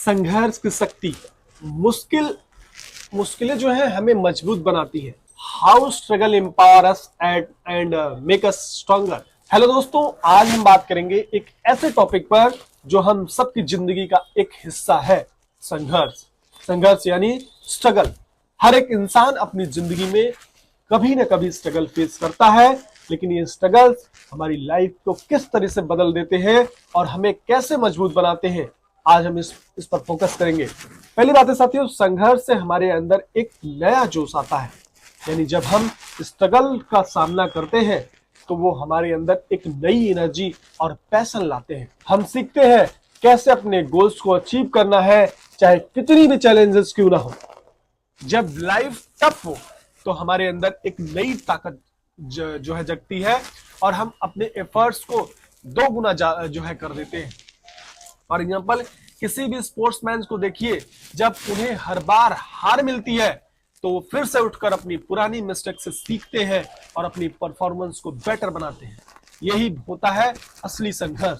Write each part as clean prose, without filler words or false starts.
संघर्ष की शक्ति। मुश्किलें जो है हमें मजबूत बनाती है। How struggle empower us and make us stronger. Hello दोस्तों, आज हम बात करेंगे एक ऐसे टॉपिक पर जो हम सबकी जिंदगी का एक हिस्सा है। संघर्ष। संघर्ष यानी स्ट्रगल। हर एक इंसान अपनी जिंदगी में कभी ना कभी स्ट्रगल फेस करता है, लेकिन ये स्ट्रगल्स हमारी लाइफ को किस तरह से बदल देते हैं और हमें कैसे मजबूत बनाते हैं, आज हम इस पर फोकस करेंगे। पहली बात है साथियों, संघर्ष से हमारे अंदर एक नया जोश आता है। यानी जब हम स्ट्रगल का सामना करते हैं तो वो हमारे अंदर एक नई एनर्जी और पैशन लाते हैं। हम सीखते हैं कैसे अपने गोल्स को अचीव करना है, चाहे कितनी भी चैलेंजेस क्यों ना हो। जब लाइफ टफ हो तो हमारे अंदर एक नई ताकत जो है जगती है और हम अपने एफर्ट्स को दो गुना जो है कर देते हैं। फॉर एग्जाम्पल, किसी भी स्पोर्ट्समैन को देखिए, जब उन्हें हर बार हार मिलती है तो वो फिर से उठकर अपनी पुरानी मिस्टेक से सीखते हैं और अपनी परफॉर्मेंस को बेटर बनाते हैं। यही होता है असली संघर्ष।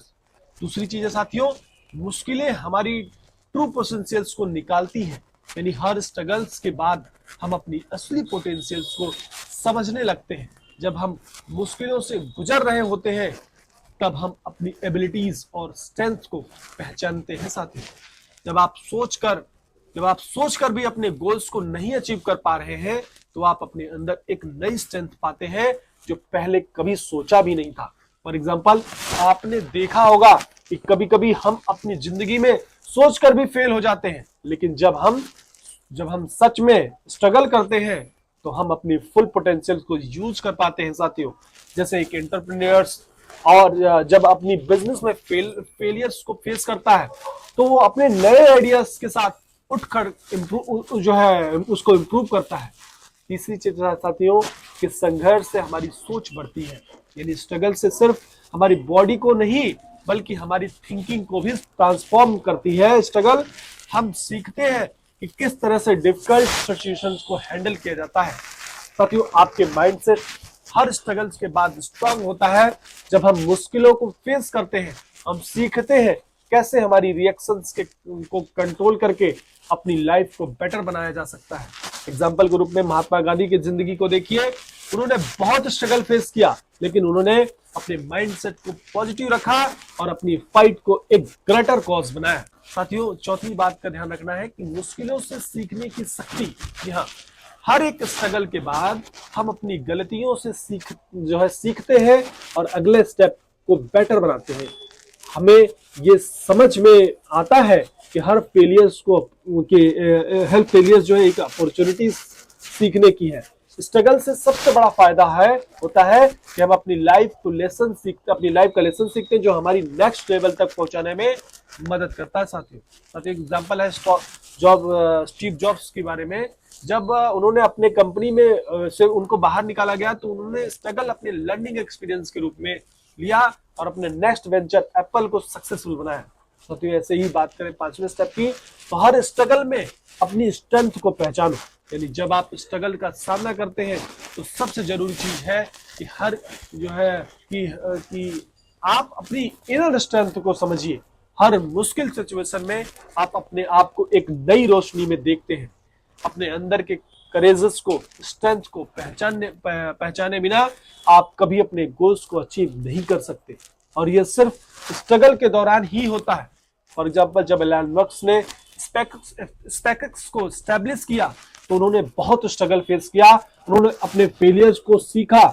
दूसरी चीज है साथियों, मुश्किलें हमारी ट्रू पोटेंशियल्स को निकालती हैं। यानी हर स्ट्रगल्स के बाद हम अपनी असली पोटेंशियल्स को समझने लगते हैं। जब हम मुश्किलों से गुजर रहे होते हैं तब हम अपनी एबिलिटीज और स्ट्रेंथ को पहचानते हैं साथियों। जब आप सोचकर भी अपने गोल्स को नहीं अचीव कर पा रहे हैं तो आप अपने अंदर एक नई स्ट्रेंथ पाते हैं जो पहले कभी सोचा भी नहीं था। फॉर एग्जाम्पल, आपने देखा होगा कि कभी कभी हम अपनी जिंदगी में सोचकर भी फेल हो जाते हैं, लेकिन जब हम सच में स्ट्रगल करते हैं तो हम अपनी फुल पोटेंशियल को यूज कर पाते हैं साथियों। जैसे एक एंटरप्रेन्योर्स और जब अपनी बिजनेस में फेलियर्स को फेस करता है तो वो अपने नए आइडियाज के साथ उठकर उसको इम्प्रूव करता है। तीसरी चीज साथियों कि संघर्ष से हमारी सोच बढ़ती है। यानी स्ट्रगल से सिर्फ हमारी बॉडी को नहीं बल्कि हमारी थिंकिंग को भी ट्रांसफॉर्म करती है। स्ट्रगल हम सीखते हैं कि किस तरह से डिफिकल्ट सिचुएशंस को हैंडल किया जाता है। साथियों, आपके माइंडसेट हर स्ट्रगल्स के बाद स्ट्रांग होता है। जब हम मुश्किलों को फेस करते हैं, हम सीखते हैं कैसे हमारी रिएक्शंस को कंट्रोल करके अपनी लाइफ को बेटर बनाया जा सकता है। एग्जाम्पल के रूप में महात्मा गांधी की जिंदगी को देखिए। उन्होंने बहुत स्ट्रगल फेस किया, लेकिन उन्होंने अपने माइंडसेट को पॉजिटिव रखा और अपनी फाइट को एक ग्रेटर कॉज बनाया। साथियों, चौथी बात का ध्यान रखना है कि मुश्किलों से सीखने की शक्ति। जी हाँ, हर एक स्ट्रगल के बाद हम अपनी गलतियों से सीखते हैं और अगले स्टेप को बेटर बनाते हैं। हमें ये समझ में आता है कि हर फेलियर्स जो है एक अपॉर्चुनिटी सीखने की है। स्ट्रगल से सबसे बड़ा फायदा होता है कि हम अपनी लाइफ का लेसन सीखते हैं जो हमारी नेक्स्ट लेवल तक पहुंचाने में मदद करता है साथियों। एग्जांपल है स्टीव जॉब्स के बारे में। जब उन्होंने अपने कंपनी में से उनको बाहर निकाला गया तो उन्होंने स्ट्रगल अपने लर्निंग एक्सपीरियंस के रूप में लिया और अपने नेक्स्ट वेंचर एप्पल को सक्सेसफुल बनाया। साथियों, ऐसे ही बात करें पांचवें स्टेप की, तो हर स्ट्रगल में अपनी स्ट्रेंथ को पहचानो। यानी जब आप स्ट्रगल का सामना करते हैं तो सबसे जरूरी चीज है कि आप अपनी इनर स्ट्रेंथ को समझिए। हर मुश्किल सिचुएशन में आप अपने आप को एक नई रोशनी में देखते हैं। अपने अंदर के करेजेस को, स्ट्रेंथ को पहचाने बिना आप कभी अपने गोल्स को अचीव नहीं कर सकते, और यह सिर्फ स्ट्रगल के दौरान ही होता है। फॉर एग्जाम्पल, जब एलन मस्क ने स्पेसएक्स को एस्टेब्लिश किया तो उन्होंने बहुत स्ट्रगल फेस किया। उन्होंने अपने फेलियर्स को सीखा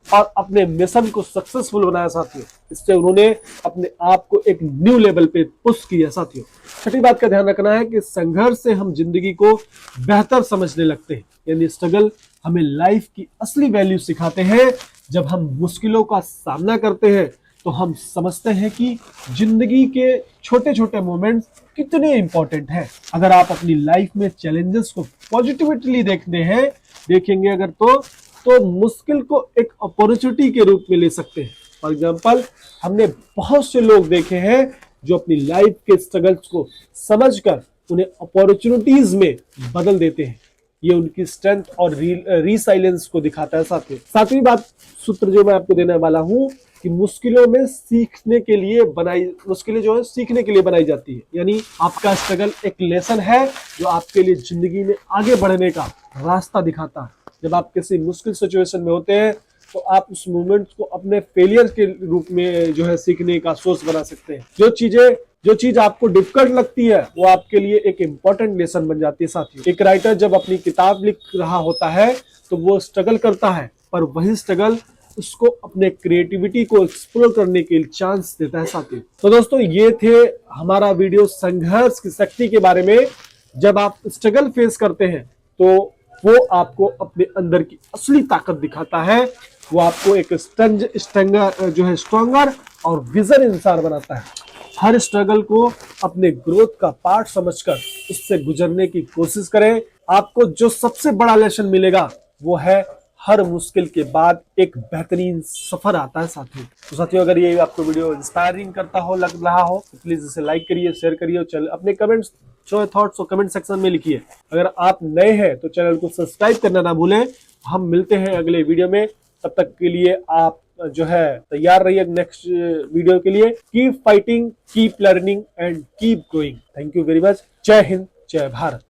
और अपने मिशन को सक्सेसफुल बनाया साथियों। इससे उन्होंने अपने आप को एक न्यू लेवल पे पुश किया साथियों। छठी बात का ध्यान रखना है कि संघर्ष से हम जिंदगी को बेहतर समझने लगते हैं। यानी स्ट्रगल हमें लाइफ की असली वैल्यू सिखाते हैं। जब हम मुश्किलों का सामना करते हैं तो हम समझते हैं कि जिंदगी के छोटे छोटे मोमेंट्स कितने इंपॉर्टेंट हैं। अगर आप अपनी लाइफ में चैलेंजेस को पॉजिटिवली देखेंगे अगर तो मुश्किल को एक अपॉर्चुनिटी के रूप में ले सकते हैं। फॉर एग्जाम्पल, हमने बहुत से लोग देखे हैं जो अपनी लाइफ के स्ट्रगल्स को समझकर उन्हें अपॉर्चुनिटीज में बदल देते हैं। ये उनकी स्ट्रेंथ और रिसाइलेंस को दिखाता है। सातवीं बात सूत्र जो मैं आपको देने वाला हूं कि मुश्किलें जो है सीखने के लिए बनाई जाती है। यानी आपका स्ट्रगल एक लेसन है जो आपके लिए जिंदगी में आगे बढ़ने का रास्ता दिखाता है। जब आप किसी मुश्किल सिचुएशन में होते हैं तो आप उस मोमेंट को अपने फेलियर के रूप में जो है सीखने का सोर्स बना सकते हैं। जो चीज आपको डिफिकल्ट लगती है वो आपके लिए एक इंपॉर्टेंट लेसन बन जाती है। साथियों, एक राइटर जब अपनी किताब लिख रहा होता है तो वो स्ट्रगल करता है, पर वही स्ट्रगल उसको अपने क्रिएटिविटी को एक्सप्लोर करने के लिए चांस देता है। साथियों, तो दोस्तों ये थे हमारा वीडियो संघर्ष की शक्ति के बारे में। जब आप स्ट्रगल फेस करते हैं तो वो आपको अपने अंदर की असली ताकत दिखाता है। वो आपको एक स्ट्रॉन्गर और विजन इंसान बनाता है। हर स्ट्रगल को अपने ग्रोथ का पार्ट समझकर उससे गुजरने की कोशिश करें। आपको जो सबसे बड़ा लेसन मिलेगा वो है हर मुश्किल के बाद एक बेहतरीन सफर आता है। साथियों, अगर ये आपको वीडियो इंस्पायरिंग करता हो, लग रहा हो तो प्लीज इसे लाइक करिए, शेयर करिए और चैनल अपने कमेंट्स थॉट्स और कमेंट सेक्शन में लिखिए। अगर आप नए हैं तो चैनल को सब्सक्राइब करना ना भूलें। हम मिलते हैं अगले वीडियो में, तब तक के लिए आप जो है तैयार रहिए नेक्स्ट वीडियो के लिए। Keep fighting, keep learning and keep growing. Thank you very much. जय हिंद, जय भारत।